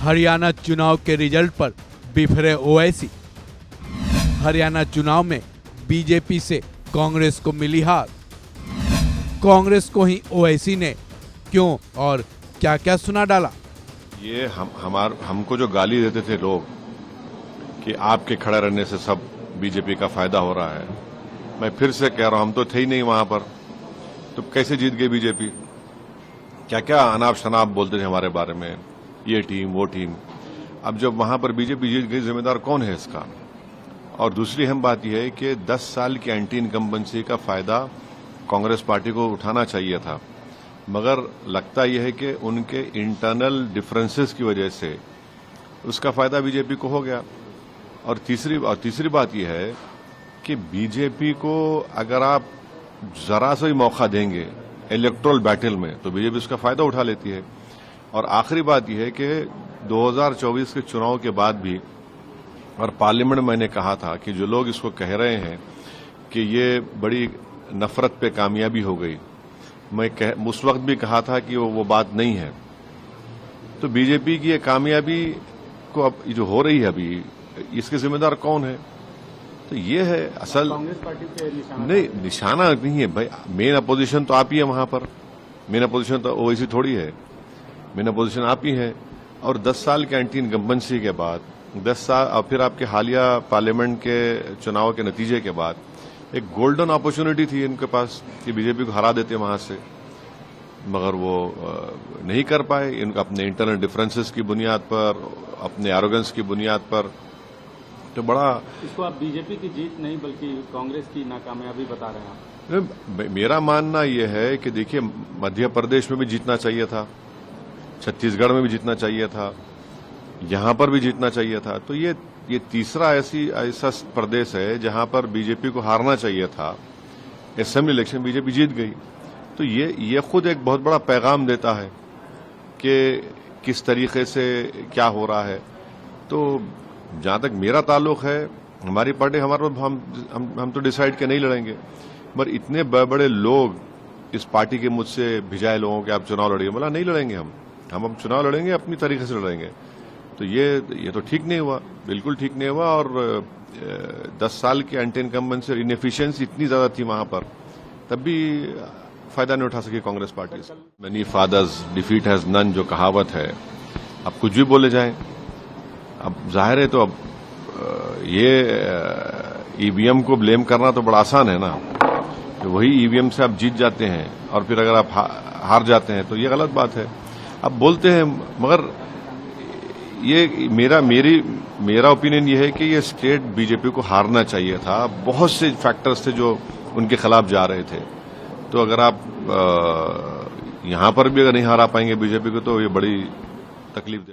हरियाणा चुनाव के रिजल्ट पर बिफरे ओवैसी। हरियाणा चुनाव में बीजेपी से कांग्रेस को मिली हार। कांग्रेस को ही ओवैसी ने क्यों और क्या क्या सुना डाला। ये हमको जो गाली देते थे लोग कि आपके खड़े रहने से सब बीजेपी का फायदा हो रहा है, मैं फिर से कह रहा हूं, हम तो थे ही नहीं वहां पर, तो कैसे जीत गई बीजेपी। क्या क्या अनाप शनाप बोलते थे हमारे बारे में, ये टीम वो टीम। अब जब वहां पर बीजेपी जीत गई, जिम्मेदार कौन है इसका। और दूसरी अहम बात यह है कि 10 साल की एंटी इनकम्बेंसी का फायदा कांग्रेस पार्टी को उठाना चाहिए था, मगर लगता यह है कि उनके इंटरनल डिफरेंसेस की वजह से उसका फायदा बीजेपी को हो गया। और तीसरी बात यह है कि बीजेपी को अगर आप जरा सा भी मौका देंगे इलेक्टोरल बैटल में तो बीजेपी उसका फायदा उठा लेती है। और आखिरी बात यह है कि 2024 के चुनाव के बाद भी और पार्लियामेंट में मैंने कहा था कि जो लोग इसको कह रहे हैं कि ये बड़ी नफरत पे कामयाबी हो गई, मैं उस वक्त भी कहा था कि वो बात नहीं है। तो बीजेपी की ये कामयाबी को अब जो हो रही है अभी, इसके जिम्मेदार कौन है। तो ये है असल कांग्रेस पार्टी पे निशाना नहीं, निशाना नहीं है भाई। मेन अपोजिशन तो आप ही है वहां पर, मेन अपोजिशन तो ओवैसी थोड़ी है, मेन अपोजिशन आप ही है। और 10 साल के एंटी इनकम्बेंसी के बाद 10 साल और फिर आपके हालिया पार्लियामेंट के चुनाव के नतीजे के बाद एक गोल्डन अपॉर्चुनिटी थी इनके पास कि बीजेपी को हरा देते वहां से, मगर वो नहीं कर पाए। इनका अपने इंटरनल डिफरेंसेस की बुनियाद पर, अपने एरोगेंस की बुनियाद पर, तो बड़ा इसको आप बीजेपी की जीत नहीं बल्कि कांग्रेस की नाकामयाबी बता रहे हैं। मेरा मानना यह है कि देखिए, मध्य प्रदेश में भी जीतना चाहिए था, छत्तीसगढ़ में भी जीतना चाहिए था, यहां पर भी जीतना चाहिए था। तो ये तीसरा ऐसा प्रदेश है जहां पर बीजेपी को हारना चाहिए था। असेंबली इलेक्शन बीजेपी जीत गई, तो ये खुद एक बहुत बड़ा पैगाम देता है कि किस तरीके से क्या हो रहा है। तो जहां तक मेरा ताल्लुक है, हमारी पार्टी हम तो डिसाइड के नहीं लड़ेंगे, मगर इतने बड़े लोग इस पार्टी के मुझसे भिजाए लोगों के आप चुनाव लड़िए, बोला नहीं लड़ेंगे हम चुनाव लड़ेंगे, अपनी तरीके से लड़ेंगे। तो ये तो ठीक नहीं हुआ, बिल्कुल ठीक नहीं हुआ। और 10 साल की एंटी इनकम्बेंसी और इनएफिशिएंसी इतनी ज्यादा थी वहां पर, तब भी फायदा नहीं उठा सकी कांग्रेस पार्टी से। Many fathers defeat has none, जो कहावत है, अब कुछ भी बोले जाए। अब जाहिर है, तो अब ये ईवीएम को ब्लेम करना तो बड़ा आसान है ना, कि वही ईवीएम से आप जीत जाते हैं और फिर अगर आप हार जाते हैं तो ये गलत बात है। अब बोलते हैं, मगर ये मेरा ओपिनियन ये है कि ये स्टेट बीजेपी को हारना चाहिए था। बहुत से फैक्टर्स थे जो उनके खिलाफ जा रहे थे। तो अगर आप यहां पर भी अगर नहीं हरा पाएंगे बीजेपी को, तो ये बड़ी तकलीफ